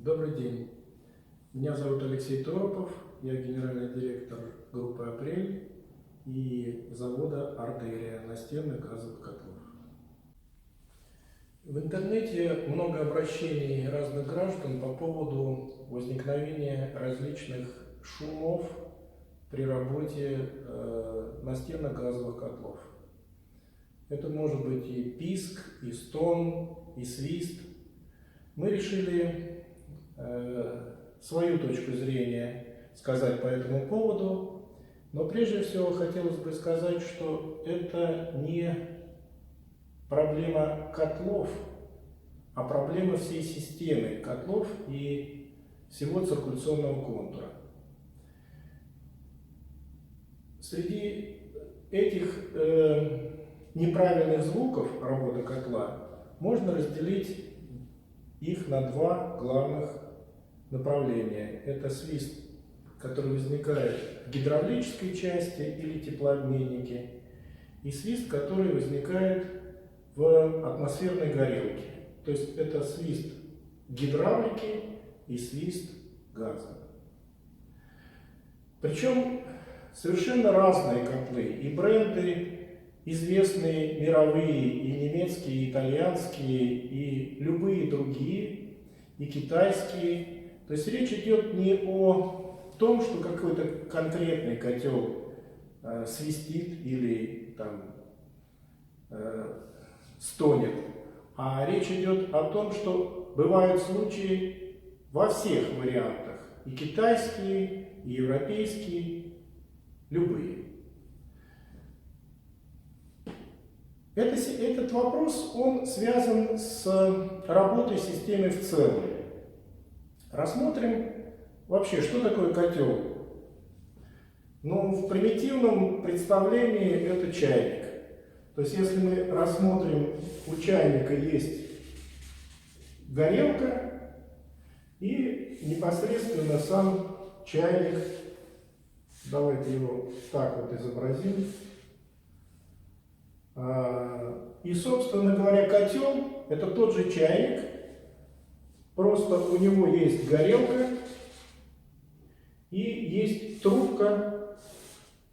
Добрый день. Меня зовут Алексей Торопов, я генеральный директор группы «Апрель» и завода «Артерия» настенных газовых котлов. В интернете много обращений разных граждан по поводу возникновения различных шумов при работе настенных газовых котлов. Это может быть и писк, и стон, и свист. Мы решили свою точку зрения сказать по этому поводу, но прежде всего хотелось бы сказать, что это не проблема котлов, а проблема всей системы котлов и всего циркуляционного контура. Среди этих неправильных звуков работы котла можно разделить их на два главных направления. Это свист, который возникает в гидравлической части или теплообменнике, и свист, который возникает в атмосферной горелке. То есть это свист гидравлики и свист газа. Причем совершенно разные котлы, и бренды известные мировые, и немецкие, и итальянские, и любые другие, и китайские. То есть речь идет не о том, что какой-то конкретный котел свистит или там стонет, а речь идет о том, что бывают случаи во всех вариантах, и китайские, и европейские, любые. Этот вопрос, он связан с работой системы в целом. Рассмотрим вообще, что такое котел. Ну, в примитивном представлении это чайник. То есть, если мы рассмотрим, у чайника есть горелка и непосредственно сам чайник. Давайте его так вот изобразим. И, собственно говоря, котел – это тот же чайник, просто у него есть горелка и есть трубка,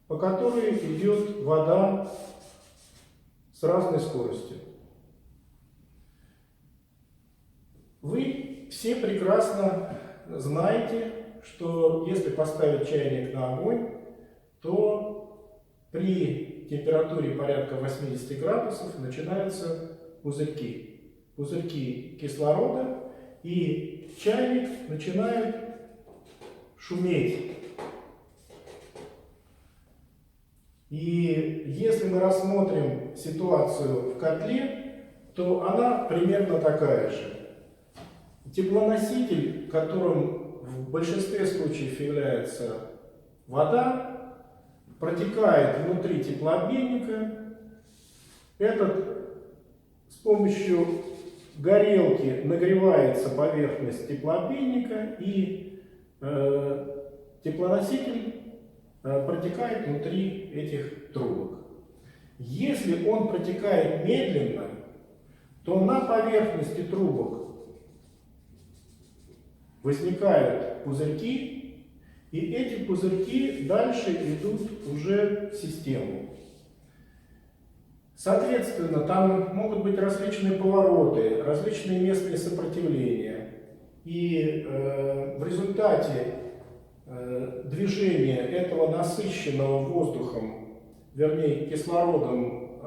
по которой идет вода с разной скоростью. Вы все прекрасно знаете, что если поставить чайник на огонь, то при температуре порядка 80 градусов начинаются пузырьки. Пузырьки кислорода, и чайник начинает шуметь. И если мы рассмотрим ситуацию в котле, то она примерно такая же. Теплоноситель, которым в большинстве случаев является вода, протекает внутри теплообменника. С помощью горелки нагревается поверхность теплообменника, и теплоноситель протекает внутри этих трубок. Если он протекает медленно, то на поверхности трубок возникают пузырьки, и эти пузырьки дальше идут уже в систему. Соответственно, там могут быть различные повороты, различные местные сопротивления. И в результате движения этого насыщенного воздухом, вернее кислородом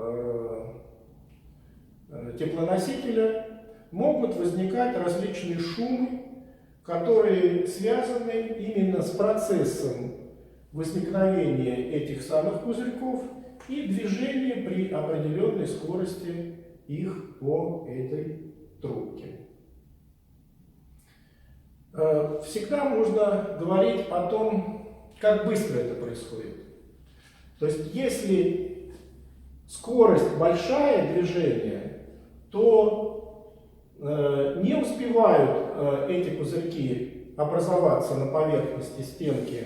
теплоносителя, могут возникать различные шумы, которые связаны именно с процессом возникновения этих самых пузырьков и движения при определенной скорости их по этой трубке. Всегда можно говорить о том, как быстро это происходит. То есть, если скорость большая движения, то не успевают эти пузырьки образоваться на поверхности стенки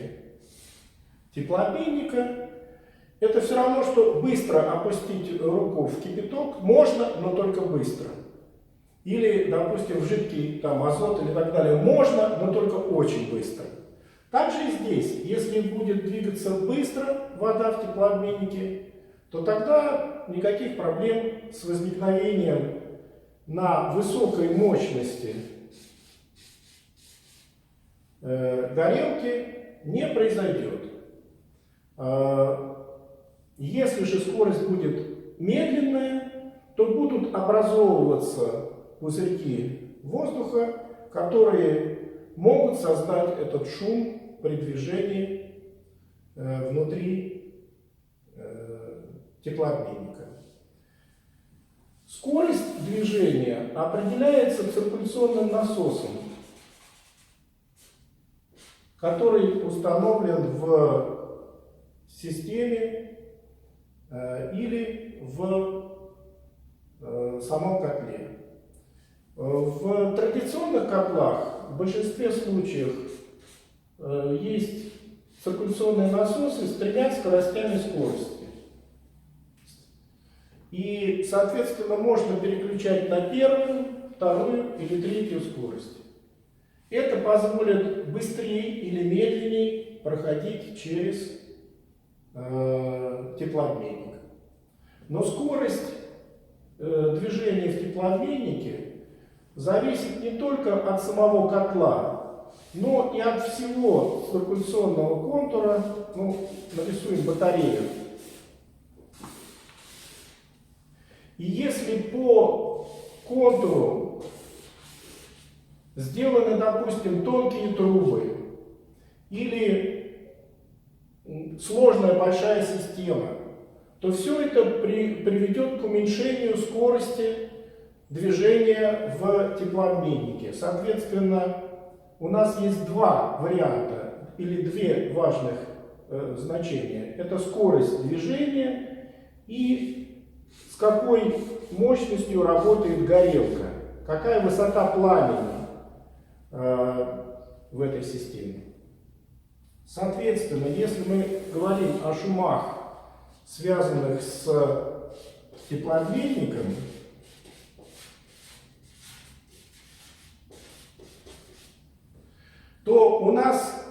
теплообменника. Это все равно, что быстро опустить руку в кипяток можно, но только быстро. или, допустим, в жидкий там, азот или так далее можно, но только очень быстро. Также и здесь, если будет двигаться быстро вода в теплообменнике, то тогда никаких проблем с возникновением на высокой мощности горелки не произойдет. Если же скорость будет медленная, то будут образовываться пузырьки воздуха, которые могут создать этот шум при движении внутри теплообменника. Скорость движения определяется циркуляционным насосом, который установлен в системе или в самом котле. В традиционных котлах в большинстве случаев есть циркуляционные насосы с 3 скоростями скорости. И, соответственно, можно переключать на первую, вторую или третью скорость. Это позволит быстрее или медленнее проходить через теплообменник. Но скорость движения в теплообменнике зависит не только от самого котла, но и от всего циркуляционного контура. Ну, нарисуем батарею. И если по контуру сделаны, допустим, тонкие трубы или сложная большая система, то все это приведет к уменьшению скорости движения в теплообменнике. Соответственно, у нас есть 2 варианта или 2 важных значения. Это скорость движения и с какой мощностью работает горелка, какая высота пламени в этой системе. Соответственно, если мы говорим о шумах, связанных с теплообменником, то у нас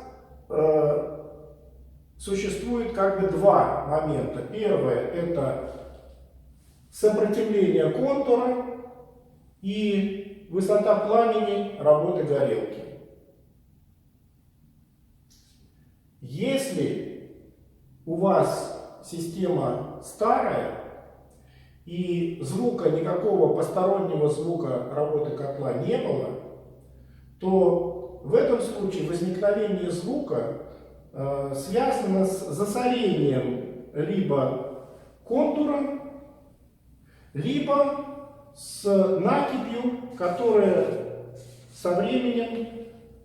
существует как бы 2 момента. Первое – это сопротивление контура и высота пламени работы горелки. Если у вас система старая и звука, никакого постороннего звука работы котла не было, то в этом случае возникновение звука связано с засорением либо контура, либо с накипью, которая со временем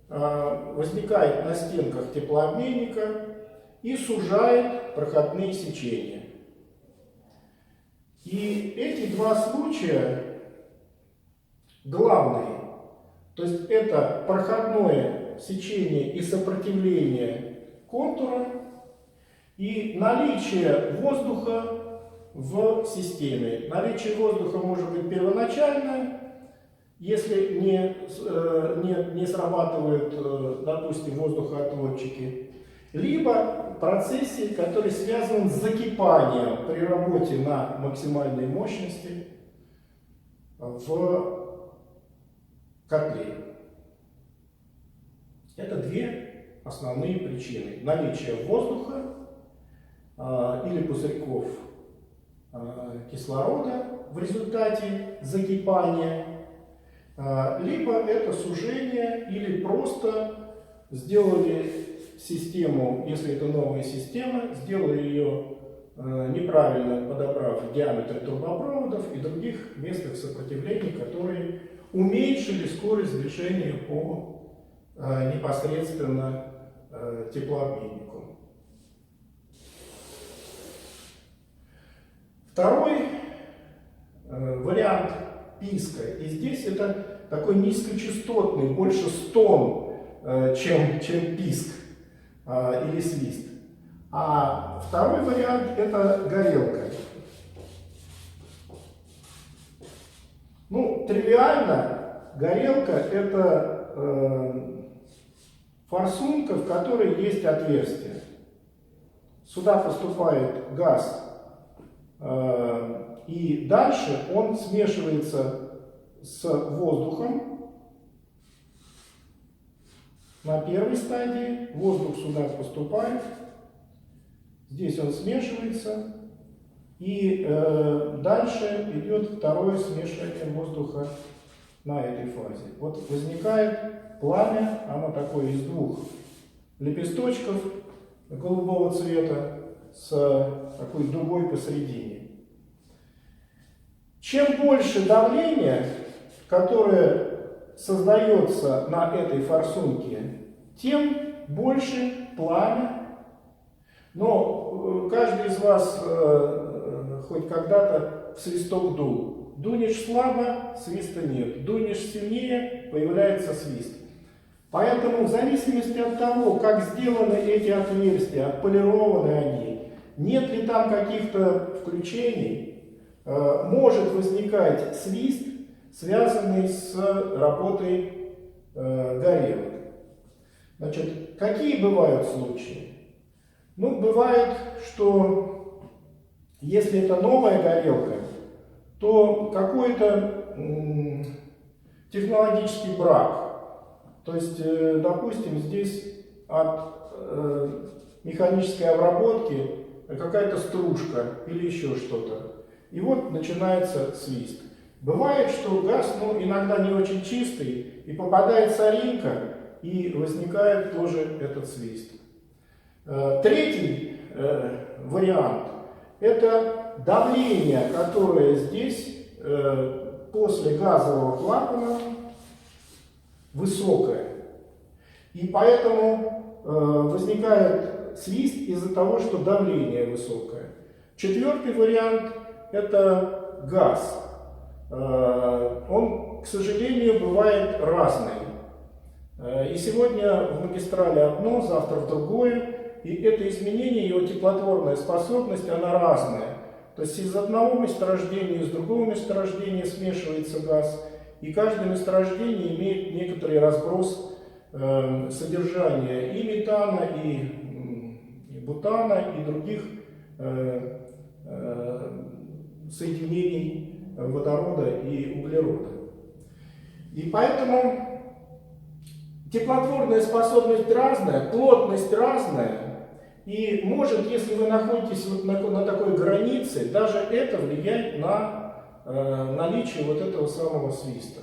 возникает на стенках теплообменника и сужает проходные сечения. И эти 2 случая главные. То есть это проходное сечение и сопротивление контура и наличие воздуха в системе. Наличие воздуха может быть первоначальное, если не срабатывают, допустим, воздухоотводчики, либо процессе, который связан с закипанием при работе на максимальной мощности в котле. Это 2 основные причины. Наличие воздуха или пузырьков кислорода в результате закипания, либо это сужение, или просто сделали систему, если это новая система, сделали ее неправильно, подобрав диаметр трубопроводов и других местных сопротивлений, которые уменьшили скорость движения по непосредственно теплообменнику. Второй вариант писка. И здесь это такой низкочастотный, больше стон, чем писк или свист. А второй вариант — это горелка. Ну, тривиально горелка – это форсунка, в которой есть отверстие. Сюда поступает газ, и дальше он смешивается с воздухом. На первой стадии воздух сюда поступает, здесь он смешивается, и дальше идет второе смешивание воздуха на этой фазе. Вот возникает пламя, оно такое из двух лепесточков голубого цвета с такой дугой посередине. Чем больше давление, которое создается на этой форсунке, тем больше пламя. Но каждый из вас хоть когда-то в свисток дул. Дунешь слабо, свиста нет. Дунешь сильнее, появляется свист. Поэтому в зависимости от того, как сделаны эти отверстия, отполированы они, нет ли там каких-то включений, может возникать свист, связанный с работой горелок. Значит, какие бывают случаи? Ну, бывает, что если это новая горелка, то какой-то технологический брак. То есть, допустим, здесь от механической обработки какая-то стружка или еще что-то. И вот начинается свист. Бывает, что газ иногда не очень чистый, и попадает соринка, и возникает тоже этот свист. Третий вариант – это давление, которое здесь после газового клапана высокое. И поэтому возникает свист из-за того, что давление высокое. Четвертый вариант – это газ. Он, к сожалению, бывает разный. И сегодня в магистрали одно, завтра в другое. И это изменение, его теплотворная способность, она разная. То есть из одного месторождения, из другого месторождения смешивается газ. И каждое месторождение имеет некоторый разброс содержания и метана, и бутана, и других соединений водорода и углерода. И поэтому теплотворная способность разная, плотность разная. И может, если вы находитесь вот на такой границе, даже это влияет на наличие вот этого самого свиста.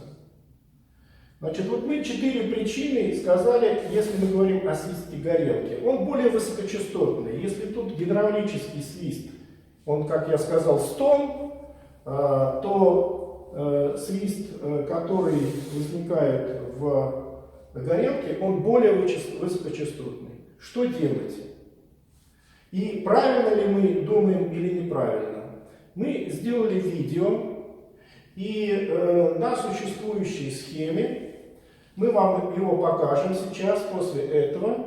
Значит, вот мы 4 причины сказали, если мы говорим о свисте горелки. Он более высокочастотный. Если тут гидравлический свист, он, как я сказал, стон, то свист, который возникает в горелке, он более высокочастотный. Что делать? И правильно ли мы думаем или неправильно? Мы сделали видео, и на существующей схеме, мы вам его покажем сейчас, после этого,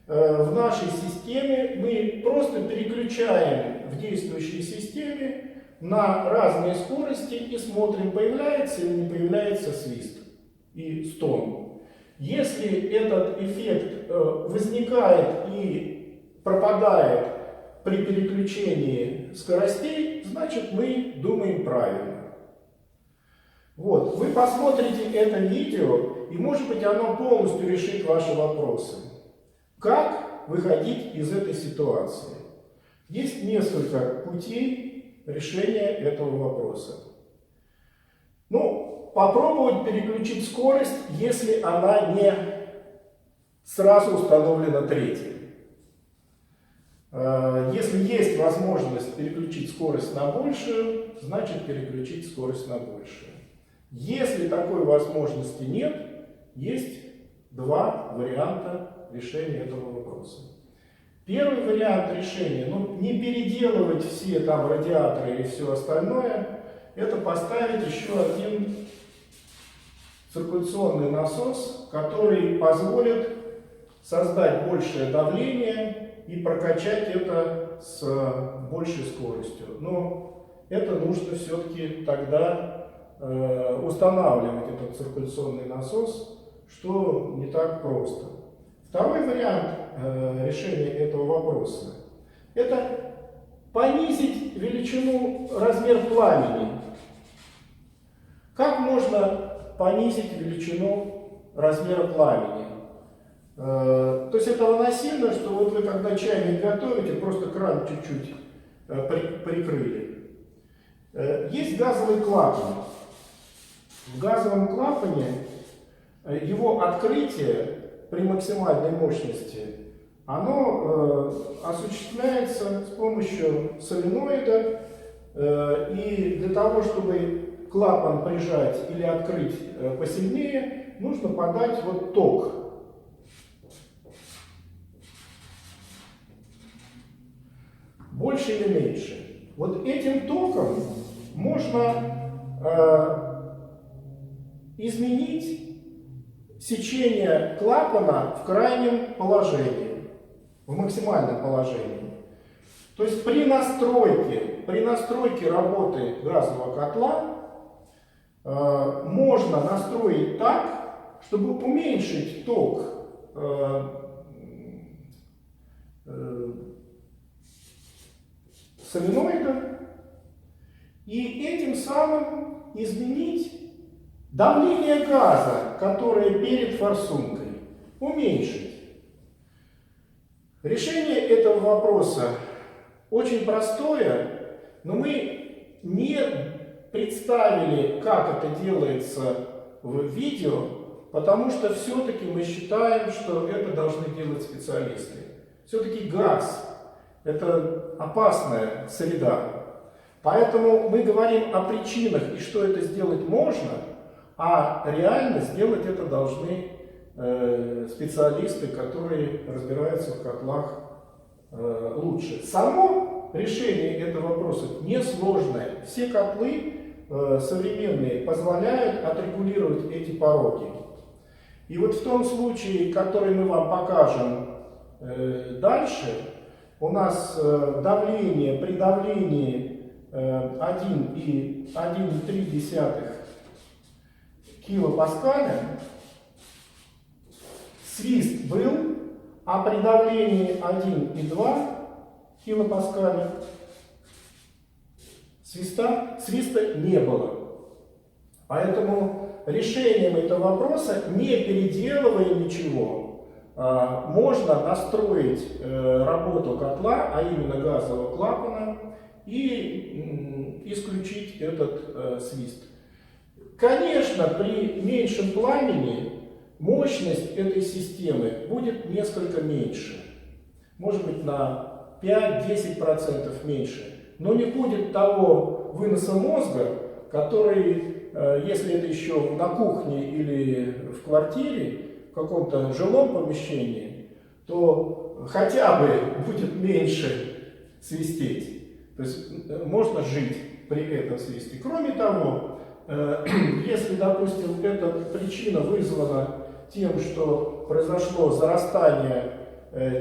в нашей системе мы просто переключаем в действующей системе на разные скорости и смотрим, появляется или не появляется свист и стон. Если этот эффект возникает и пропадает при переключении скоростей, значит мы думаем правильно. Вот, вы посмотрите это видео, и может быть оно полностью решит ваши вопросы. Как выходить из этой ситуации? Есть несколько путей решения этого вопроса. Ну, попробовать переключить скорость, если она не сразу установлена третьей. Если есть возможность переключить скорость на большую, значит переключить скорость на большую. Если такой возможности нет, есть два варианта решения этого вопроса. Первый вариант решения, не переделывать все там радиаторы и все остальное, это поставить еще один циркуляционный насос, который позволит создать большее давление и прокачать это с большей скоростью. Но это нужно все-таки тогда устанавливать этот циркуляционный насос, что не так просто. Второй вариант решения этого вопроса – это понизить величину, размер пламени. Как можно понизить величину размера пламени? То есть это равносильно, что вот вы когда чайник готовите, просто кран чуть-чуть прикрыли. Есть газовый клапан. В газовом клапане его открытие при максимальной мощности, оно осуществляется с помощью соленоида, и для того, чтобы клапан прижать или открыть посильнее, нужно подать вот ток. Больше или меньше. Вот этим током можно изменить сечение клапана в крайнем положении, в максимальном положении. То есть при настройке работы газового котла можно настроить так, чтобы уменьшить ток соленоида и этим самым изменить давление газа, которое перед форсункой, уменьшить. Решение этого вопроса очень простое, но мы не представили, как это делается в видео, потому что все-таки мы считаем, что это должны делать специалисты. Все-таки газ – это опасная среда. Поэтому мы говорим о причинах и что это сделать можно, а реально сделать это должны специалисты, которые разбираются в котлах лучше. Само решение этого вопроса несложное. Все котлы современные позволяют отрегулировать эти пороги. И вот в том случае, который мы вам покажем дальше, у нас давление при давлении 1,3 килопаскаля, свист был, а при давлении 1,2 килопаскаля свиста не было. Поэтому решением этого вопроса, не переделывая ничего, можно настроить работу котла, а именно газового клапана, и исключить этот свист. Конечно, при меньшем пламени мощность этой системы будет несколько меньше. Может быть, на 5-10% меньше. Но не будет того выноса мозга, который, если это еще на кухне или в квартире, в каком-то жилом помещении, то хотя бы будет меньше свистеть. То есть можно жить при этом свисте. Кроме того, если, допустим, эта причина вызвана тем, что произошло зарастание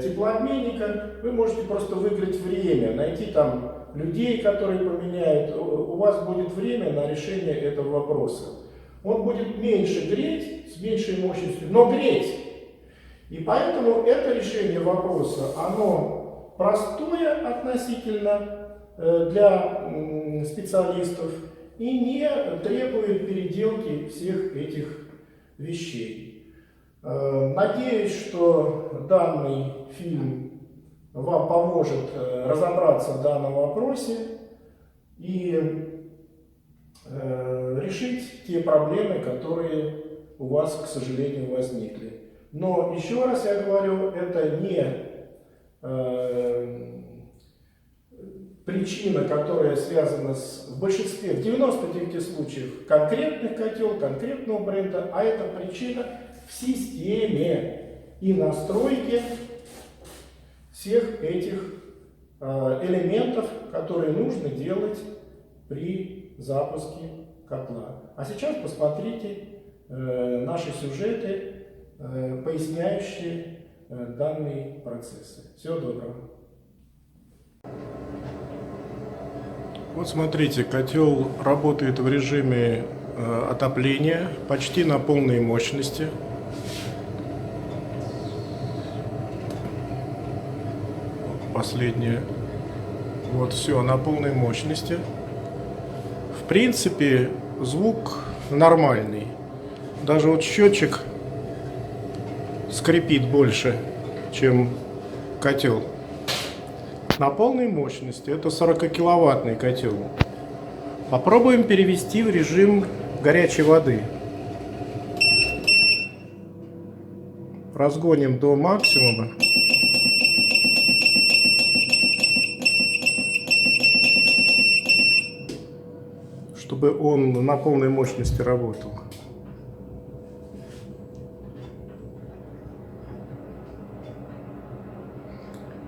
теплообменника, вы можете просто выиграть время, найти там людей, которые поменяют, у вас будет время на решение этого вопроса. Он будет меньше греть, с меньшей мощностью, но греть. И поэтому это решение вопроса, оно простое относительно для специалистов и не требует переделки всех этих вещей. Надеюсь, что данный фильм вам поможет разобраться в данном вопросе и решить те проблемы, которые у вас, к сожалению, возникли. Но еще раз я говорю, это не причина, которая связана в большинстве, в 99 случаев, конкретных котел, конкретного бренда, а это причина в системе и настройке всех этих элементов, которые нужно делать при запуске котла. А сейчас посмотрите наши сюжеты, поясняющие данные процессы. Всего доброго. Вот смотрите, котел работает в режиме отопления почти на полной мощности. Последнее. Вот все на полной мощности. В принципе, звук нормальный. Даже вот счетчик скрипит больше, чем котел. На полной мощности. Это 40-киловаттный котел. Попробуем перевести в режим горячей воды. Разгоним до максимума. Чтобы он на полной мощности работал.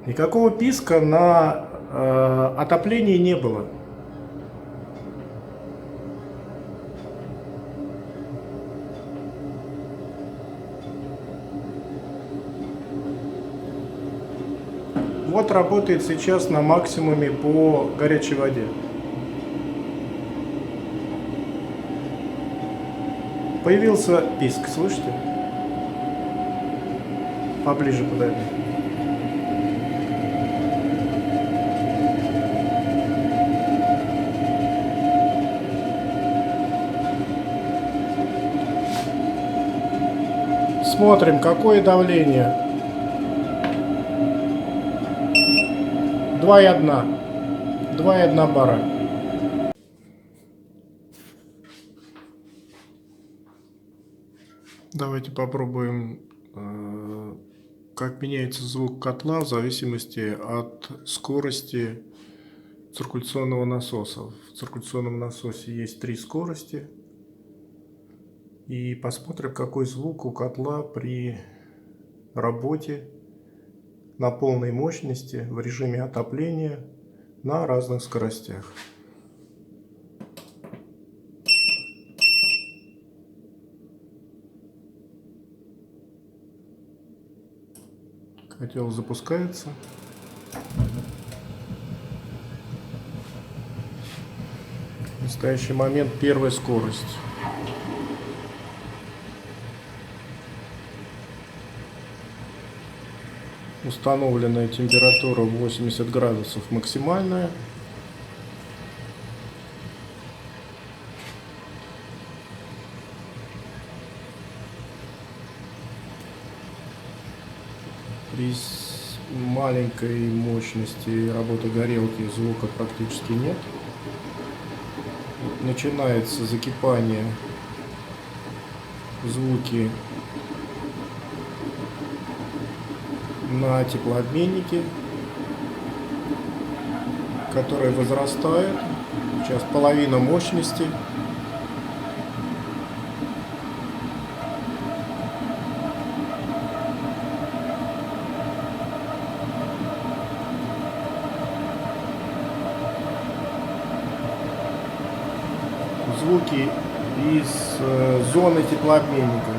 Никакого писка на отоплении не было. Вот работает сейчас на максимуме по горячей воде. Появился писк, слышите? Поближе подойди. Смотрим, какое давление. 2,1. 2,1 бара. Давайте попробуем, как меняется звук котла в зависимости от скорости циркуляционного насоса. В циркуляционном насосе есть 3 скорости. И посмотрим, какой звук у котла при работе на полной мощности в режиме отопления на разных скоростях. Котел запускается. В настоящий момент первая скорость. Установленная температура 80 градусов максимальная. При маленькой мощности работы горелки звука практически нет. Начинается закипание, звуки на теплообменнике, который возрастает. Сейчас половина мощности. Звуки из зоны теплообменника.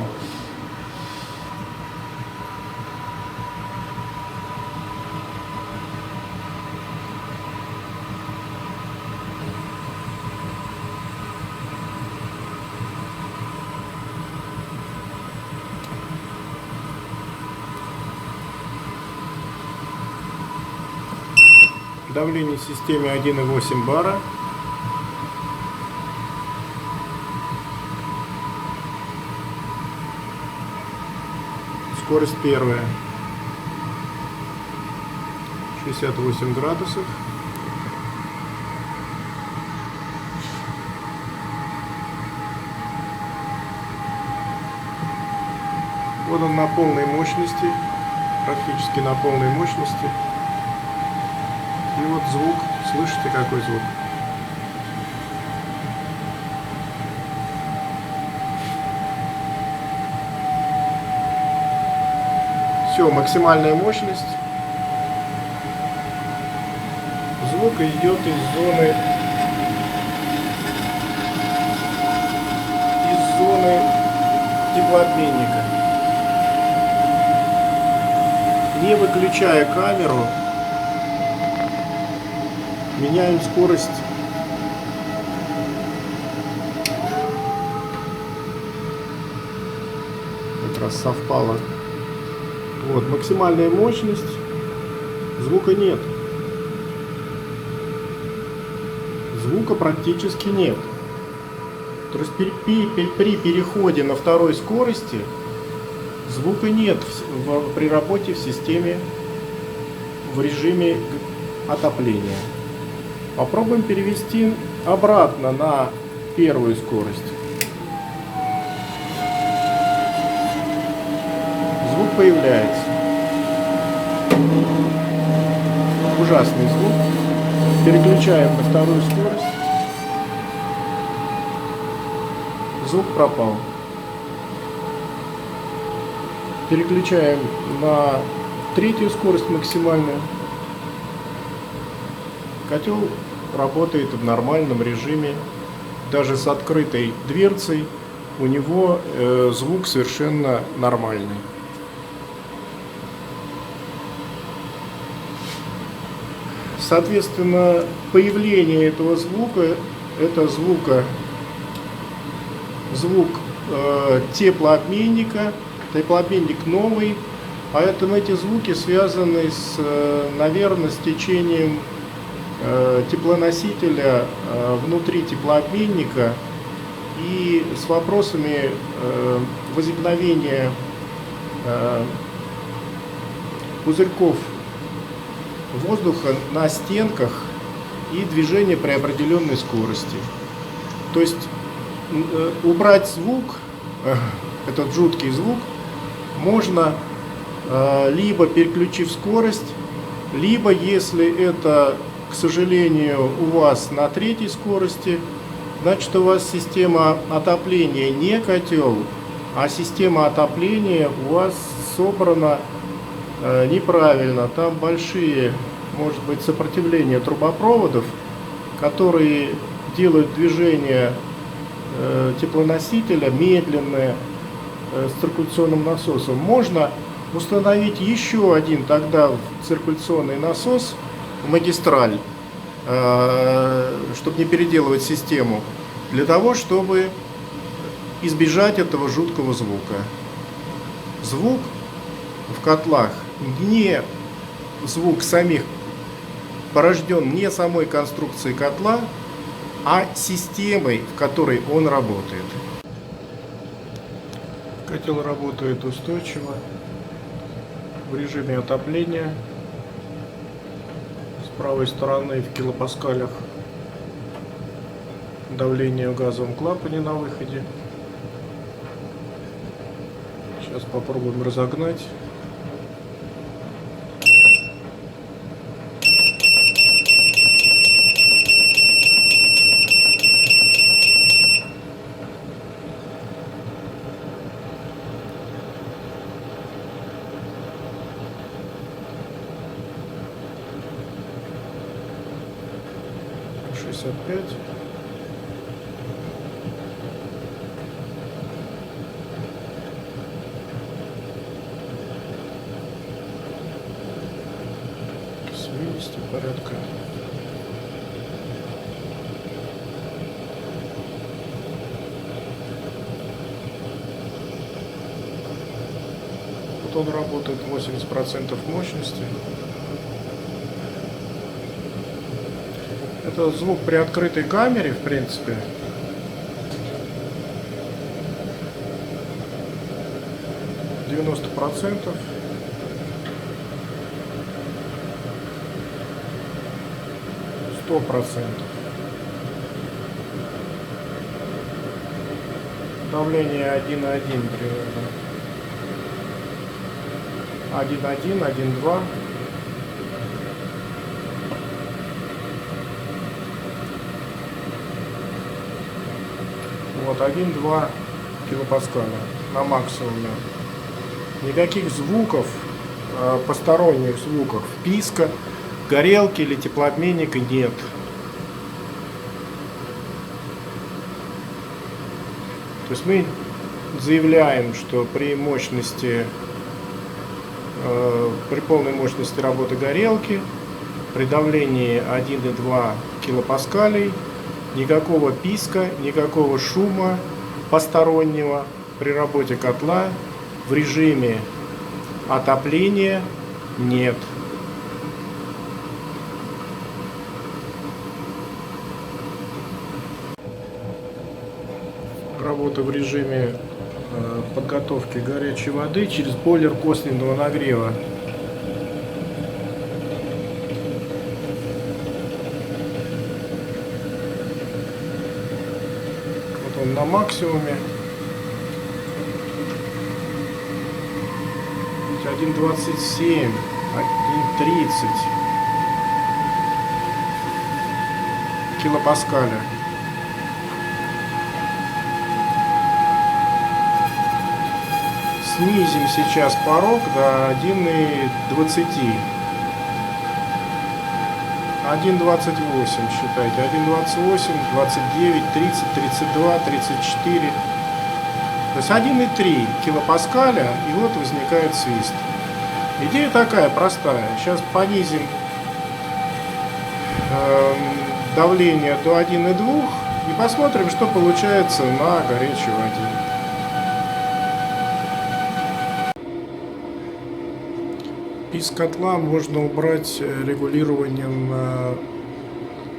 Давление в системе 1,8 бара. Скорость первая. 68 градусов. Вот он на полной мощности. Практически на полной мощности. И вот звук, слышите, какой звук? Все, максимальная мощность. Звук идет из зоны теплообменника. Не выключая камеру, меняем скорость раз совпало. Вот, максимальная мощность, звука нет. Звука практически нет. То есть при переходе на второй скорости звука нет при работе в системе в режиме отопления. Попробуем перевести обратно на первую скорость. Звук появляется. Ужасный звук. Переключаем на вторую скорость. Звук пропал. Переключаем на третью скорость максимальную. Котел работает в нормальном режиме. Даже с открытой дверцей у него звук совершенно нормальный. Соответственно, появление этого звука, это звук теплообменника, теплообменник новый, поэтому эти звуки связаны наверное, с течением теплоносителя внутри теплообменника и с вопросами возникновения пузырьков воздуха на стенках и движения при определенной скорости. То есть убрать звук, этот жуткий звук, можно либо переключив скорость, либо, если это, к сожалению, у вас на третьей скорости, значит, у вас система отопления не котел, а система отопления у вас собрана неправильно. Там большие, может быть, сопротивления трубопроводов, которые делают движение теплоносителя медленное с циркуляционным насосом. Можно установить еще один тогда циркуляционный насос в магистраль, чтобы не переделывать систему, для того, чтобы избежать этого жуткого звука. Звук в котлах не звук самих порожден не самой конструкцией котла, а системой, в которой он работает. Котел работает устойчиво в режиме отопления. С правой стороны в килопаскалях давление в газовом клапане на выходе. Сейчас попробуем разогнать. Порядка. Вот он работает 80% мощности. Это звук при открытой камере, в принципе. %90. 100%. Давление 1,1 примерно. 1,1, 1,2. Вот 1,2 килопаскаля на максимуме. Никаких звуков, посторонних звуков, писка, горелки или теплообменника нет. То есть мы заявляем, что при мощности, при полной мощности работы горелки, при давлении 1,2 килопаскалей, никакого писка, никакого шума постороннего при работе котла в режиме отопления нет. Работа в режиме подготовки горячей воды через бойлер косвенного нагрева. Вот он на максимуме. 1,27, 1,30 килопаскаля. Снизим сейчас порог до 1,20. 1,28 считайте. 1,28, 29, 30, 32, 34. То есть 1,3 килопаскаля, и вот возникает свист. Идея такая простая. Сейчас понизим давление до 1,2 и посмотрим, что получается на горячей воде. Из котла можно убрать регулированием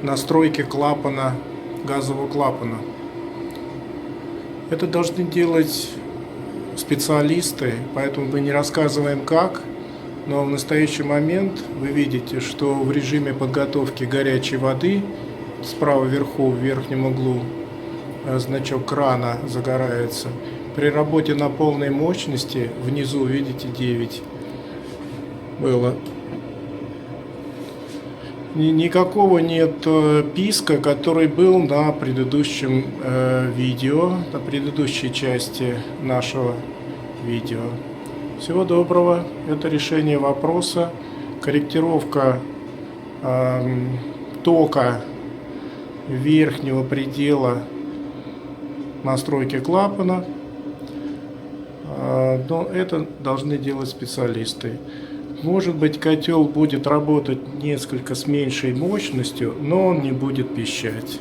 настройки клапана, газового клапана. Это должны делать специалисты, поэтому мы не рассказываем как, но в настоящий момент вы видите, что в режиме подготовки горячей воды справа вверху в верхнем углу значок крана загорается. При работе на полной мощности внизу видите 9 было. Никакого нет писка, который был на предыдущем видео, на предыдущей части нашего видео. Всего доброго. Это решение вопроса. Корректировка тока верхнего предела настройки клапана. Но это должны делать специалисты. Может быть, котел будет работать несколько с меньшей мощностью, но он не будет пищать.